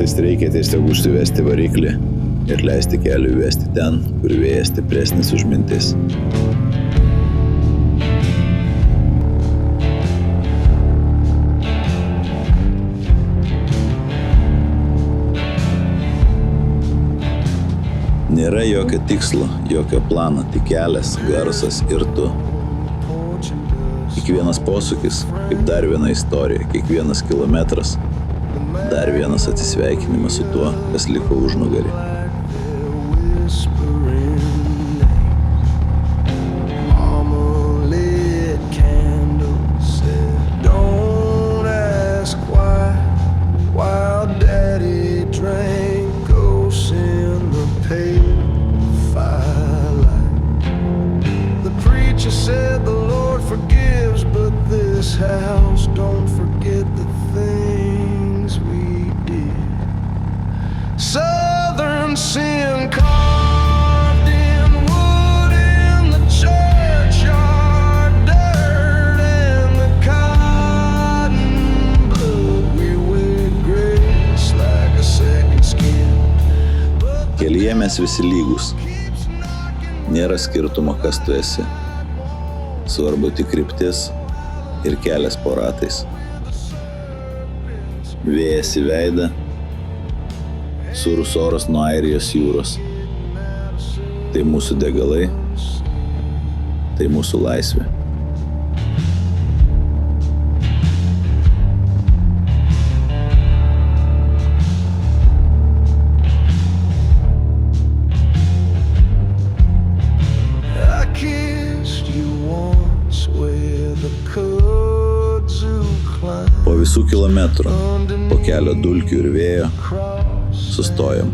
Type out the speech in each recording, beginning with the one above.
Kartais reikia tiesiog užsivesti variklį ir leisti keliui vesti ten, kur vėjas stipresnis už mintis. Nėra jokio tikslo, jokio plano, tik kelias, garsas ir tu. Kiekvienas posūkis, kaip dar viena istorija, kiekvienas kilometras, dar vienas atsisveikinimas su tuo, kas liko užnugarį. Said the Lord forgives, but this house don't forget the things we did. Southern sin carved in wood in the churchyard, dirt and the cotton blood. We wear grace like a second skin. Kelyje mes visi lygus. Nėra skirtumo, kas tu esi. Svarbu tik kryptis ir kelias po ratais. Vėjas į veidą, sūrus oras nuo Airijos jūros. Tai mūsų degalai, tai mūsų laisvė. Po visų kilometrų, po kelio dulkių ir vėjo, sustojom.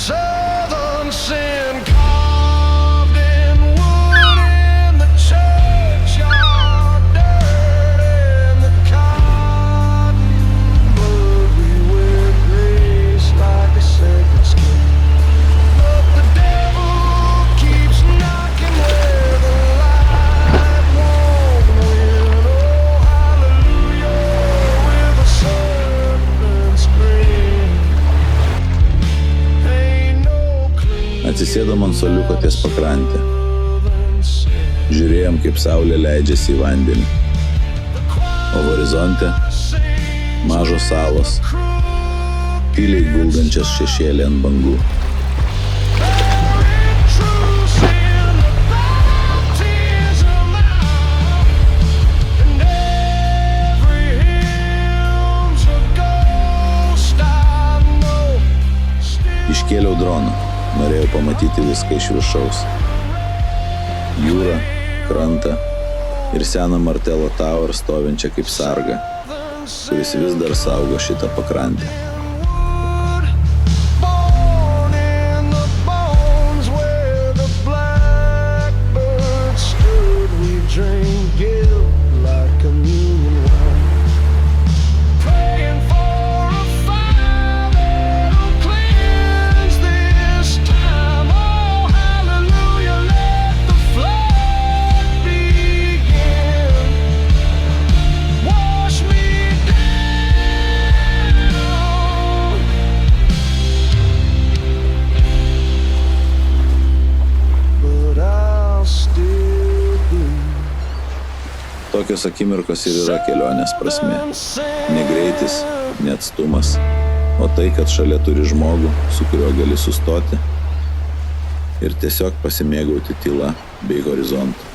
Southern sin carved in wood in the churchyard, dirt and the cotton blood. We wear grace like a second skin, but the devil keeps knocking where the light won't win. Oh, hallelujah, with a serpent's grin. Atsisėdom ant suoliuko ties pakrantę. Žiūrėjom, kaip saulė leidžiasi į vandenį. O horizonte mažos salos, tyliai guldančios šešėlį ant bangų. Iškėliau droną. Norėjau pamatyti viską iš viršaus. Jūrą, krantą ir seną Martello Tower stovinčią kaip sargą, kuris vis dar saugo šitą pakrantę. Tokios akimirkos ir yra kelionės prasmė. Ne greitis, ne atstumas, o tai, kad šalia turi žmogų, su kuriuo gali sustoti ir tiesiog pasimėgauti tyla bei horizontu.